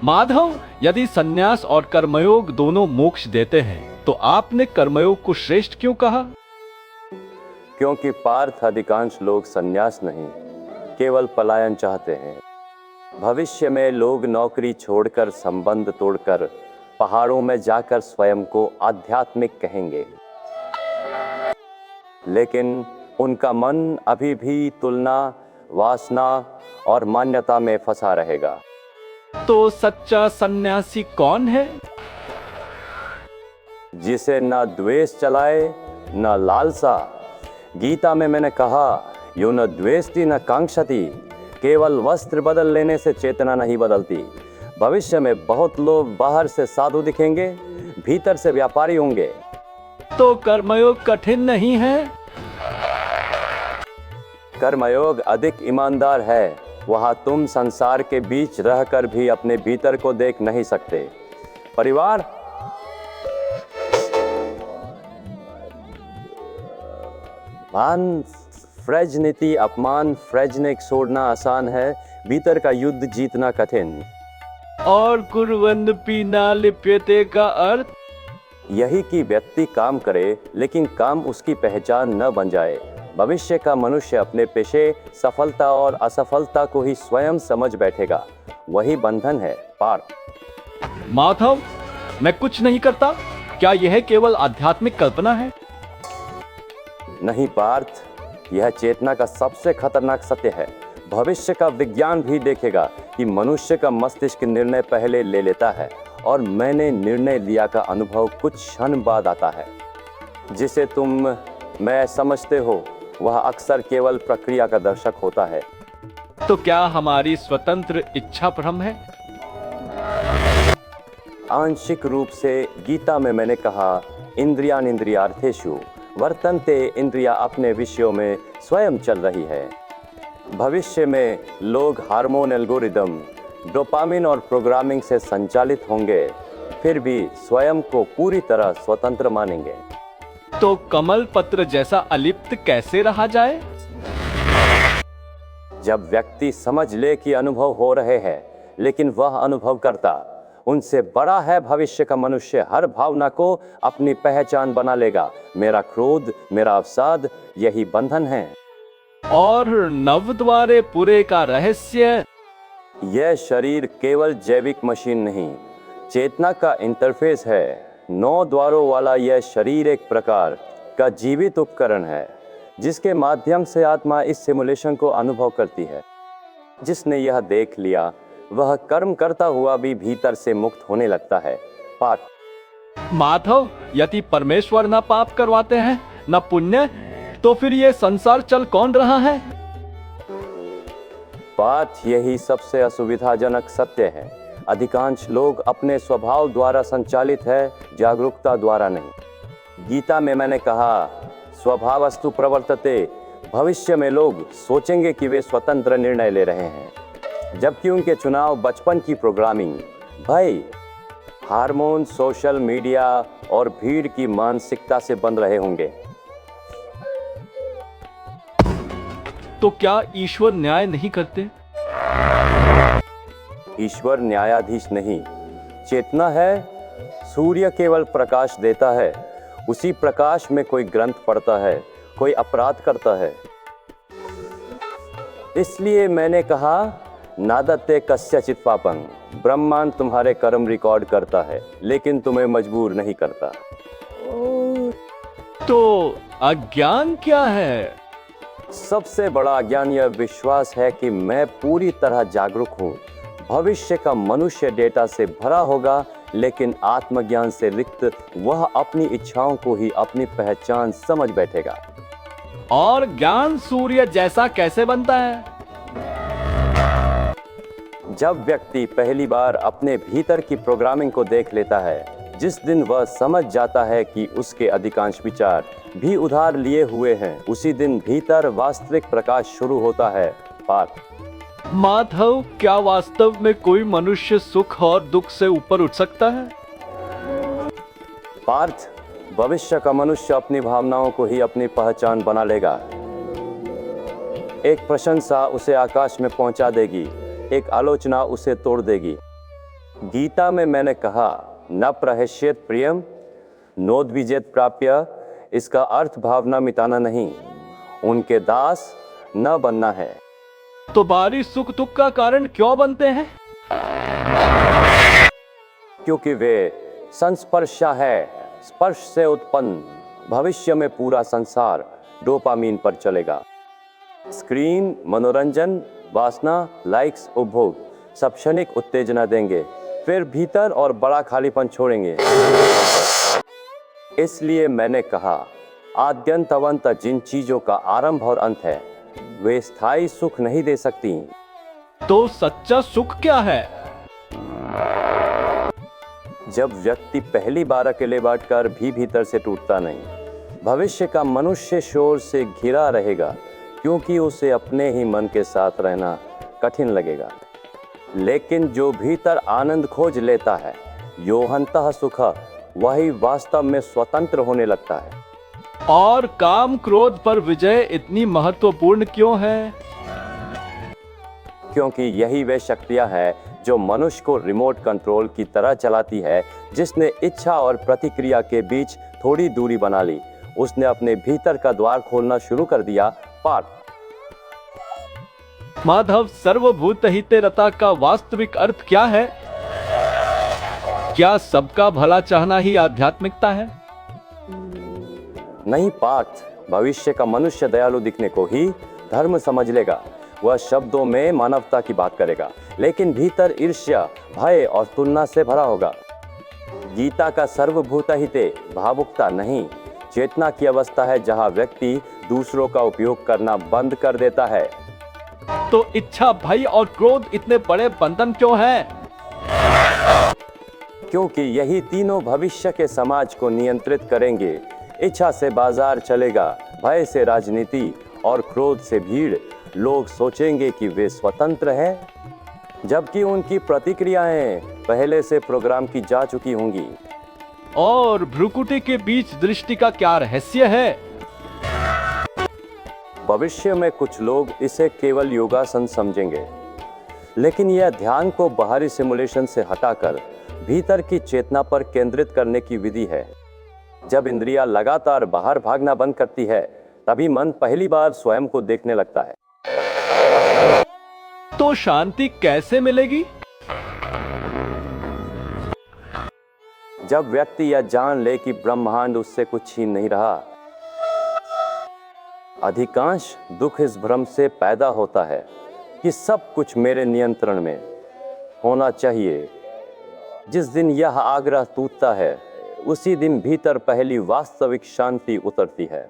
माधव, यदि संन्यास और कर्मयोग दोनों मोक्ष देते हैं तो आपने कर्मयोग को श्रेष्ठ क्यों कहा? क्योंकि पार्थ अधिकांश लोग संन्यास नहीं, केवल पलायन चाहते हैं। भविष्य में लोग नौकरी छोड़कर, संबंध तोड़कर, पहाड़ों में जाकर स्वयं को आध्यात्मिक कहेंगे, लेकिन उनका मन अभी भी तुलना, वासना और मान्यता में फंसा रहेगा। तो सच्चा सन्यासी कौन है? जिसे ना द्वेष चलाए ना लालसा। गीता में मैंने कहा, यो न द्वेष्टि न कांक्षति। केवल वस्त्र बदल लेने से चेतना नहीं बदलती। भविष्य में बहुत लोग बाहर से साधु दिखेंगे, भीतर से व्यापारी होंगे। तो कर्मयोग कठिन नहीं है? कर्मयोग अधिक ईमानदार है। वहां तुम संसार के बीच रहकर भी अपने भीतर को देख नहीं सकते। परिवार, मान फ्रेजनीति, अपमान फ्रेजनिक छोड़ना आसान है, भीतर का युद्ध जीतना कठिन। और कुर्वन् पीना लिप्यते का अर्थ? यही कि व्यक्ति काम करे लेकिन काम उसकी पहचान न बन जाए। भविष्य का मनुष्य अपने पेशे, सफलता और असफलता को ही स्वयं समझ बैठेगा। वही बंधन है पार्थ। माधव, मैं कुछ नहीं करता, क्या यह केवल आध्यात्मिक कल्पना है? नहीं पार्थ, यह चेतना का सबसे खतरनाक सत्य है। भविष्य का विज्ञान भी देखेगा कि मनुष्य का मस्तिष्क निर्णय पहले ले लेता है और मैंने निर्णय लिया का अनुभव कुछ क्षण बाद आता है। जिसे तुम मैं समझते हो वह अक्सर केवल प्रक्रिया का दर्शक होता है। तो क्या हमारी स्वतंत्र इच्छा भ्रम है? आंशिक रूप से। गीता में मैंने कहा, इंद्रियान इंद्रियार्थेषु वर्तन्ते। इंद्रिया अपने विषयों में स्वयं चल रही है। भविष्य में लोग हार्मोन, एल्गोरिदम, डोपामिन और प्रोग्रामिंग से संचालित होंगे, फिर भी स्वयं को पूरी तरह स्वतंत्र मानेंगे। तो कमल पत्र जैसा अलिप्त कैसे रहा जाए? जब व्यक्ति समझ ले कि अनुभव हो रहे हैं लेकिन वह अनुभव करता उनसे बड़ा है। भविष्य का मनुष्य हर भावना को अपनी पहचान बना लेगा। मेरा क्रोध, मेरा अवसाद, यही बंधन है। और नवद्वारे पुरे का रहस्य? यह शरीर केवल जैविक मशीन नहीं, चेतना का इंटरफेस है। 9 द्वारों वाला यह शरीर एक प्रकार का जीवित उपकरण है जिसके माध्यम से आत्मा इस सिमुलेशन को अनुभव करती है। जिसने यह देख लिया वह कर्म करता हुआ भी भीतर से मुक्त होने लगता है। पार्थ। माधव, यदि परमेश्वर न पाप करवाते हैं न पुण्य, तो फिर ये संसार चल कौन रहा है? पार्थ, यही सबसे असुविधाजनक सत्य है। अधिकांश लोग अपने स्वभाव द्वारा संचालित है, जागरूकता द्वारा नहीं। गीता में मैंने कहा, स्वभावस्तु प्रवर्तते। भविष्य में लोग सोचेंगे कि वे स्वतंत्र निर्णय ले रहे हैं, जबकि उनके चुनाव बचपन की प्रोग्रामिंग, भय, हार्मोन, सोशल मीडिया और भीड़ की मानसिकता से बन रहे होंगे। तो क्या ईश्वर न्याय नहीं करते? ईश्वर न्यायाधीश नहीं, चेतना है। सूर्य केवल प्रकाश देता है, उसी प्रकाश में कोई ग्रंथ पढ़ता है, कोई अपराध करता है। इसलिए मैंने कहा, नादत्ते कस्यचित् पापं। ब्रह्मांड तुम्हारे कर्म रिकॉर्ड करता है लेकिन तुम्हें मजबूर नहीं करता। तो अज्ञान क्या है? सबसे बड़ा अज्ञान यह विश्वास है कि मैं पूरी तरह जागरूक हूं। भविष्य का मनुष्य डेटा से भरा होगा लेकिन आत्मज्ञान से रिक्त वह अपनी इच्छाओं को ही अपनी पहचान समझ बैठेगा। और ज्ञान सूर्य जैसा कैसे बनता है? जब व्यक्ति पहली बार अपने भीतर की प्रोग्रामिंग को देख लेता है, जिस दिन वह समझ जाता है कि उसके अधिकांश विचार भी उधार लिए हुए हैं, उसी दिन भीतर वास्तविक प्रकाश शुरू होता है। पार्थ। माधव, क्या वास्तव में कोई मनुष्य सुख और दुख से ऊपर उठ सकता है? पार्थ, भविष्य का मनुष्य अपनी भावनाओं को ही अपनी पहचान बना लेगा। एक प्रशंसा उसे आकाश में पहुंचा देगी, एक आलोचना उसे तोड़ देगी। गीता में मैंने कहा न प्रहस्येत प्रियम नोद्विजेत प्राप्य। इसका अर्थ भावना मिटाना नहीं, उनके दास न बनना है। तो बारिश सुख दुख का कारण क्यों बनते हैं? क्योंकि वे संस्पर्शा है। स्पर्श से उत्पन्न भविष्य में पूरा संसार डोपामीन पर चलेगा। स्क्रीन, मनोरंजन, वासना, लाइक्स, उपभोग सब क्षणिक उत्तेजना देंगे, फिर भीतर और बड़ा खालीपन छोड़ेंगे। इसलिए मैंने कहा आद्यंतवंत जिन चीजों का आरंभ और अंत है वे स्थायी सुख नहीं दे सकती। तो सच्चा सुख क्या है? जब व्यक्ति पहली बार अकेले बैठकर भी भीतर से टूटता नहीं, भविष्य का मनुष्य शोर से घिरा रहेगा क्योंकि उसे अपने ही मन के साथ रहना कठिन लगेगा। लेकिन जो भीतर आनंद खोज लेता है, योहंतः सुख, वही वास्तव में स्वतंत्र होने लगता है। और काम क्रोध पर विजय इतनी महत्वपूर्ण क्यों है? क्योंकि यही वे शक्तियां हैं जो मनुष्य को रिमोट कंट्रोल की तरह चलाती है। जिसने इच्छा और प्रतिक्रिया के बीच थोड़ी दूरी बना ली, उसने अपने भीतर का द्वार खोलना शुरू कर दिया। पाठ माधव, सर्वभूतहिते रता का वास्तविक अर्थ क्या है? क्या सबका भला चाहना ही आध्यात्मिकता है? नहीं पार्थ, भविष्य का मनुष्य दयालु दिखने को ही धर्म समझ लेगा। वह शब्दों में मानवता की बात करेगा, लेकिन भीतर ईर्ष्या, भय और तुलना से भरा होगा। गीता का सर्वभूतहिते भावुकता नहीं, चेतना की अवस्था है जहां व्यक्ति दूसरों का उपयोग करना बंद कर देता है। तो इच्छा, भय और क्रोध इतने बड़े बंधन क्यों हैं? क्योंकि यही तीनों भविष्य के समाज को नियंत्रित करेंगे। इच्छा से बाजार चलेगा, भय से राजनीति और क्रोध से भीड़। लोग सोचेंगे कि वे स्वतंत्र हैं, जबकि उनकी प्रतिक्रियाएं पहले से प्रोग्राम की जा चुकी होंगी। और भ्रुकुटी के बीच दृष्टि का क्या रहस्य है? भविष्य में कुछ लोग इसे केवल योगासन समझेंगे, लेकिन यह ध्यान को बाहरी सिमुलेशन से हटाकर भीतर की चेतना पर केंद्रित करने की विधि है। जब इंद्रियां लगातार बाहर भागना बंद करती है, तभी मन पहली बार स्वयं को देखने लगता है। तो शांति कैसे मिलेगी? जब व्यक्ति यह जान ले कि ब्रह्मांड उससे कुछ छीन नहीं रहा। अधिकांश दुख इस भ्रम से पैदा होता है कि सब कुछ मेरे नियंत्रण में होना चाहिए। जिस दिन यह आग्रह टूटता है, उसी दिन भीतर पहली वास्तविक शांति उतरती है।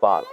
पाल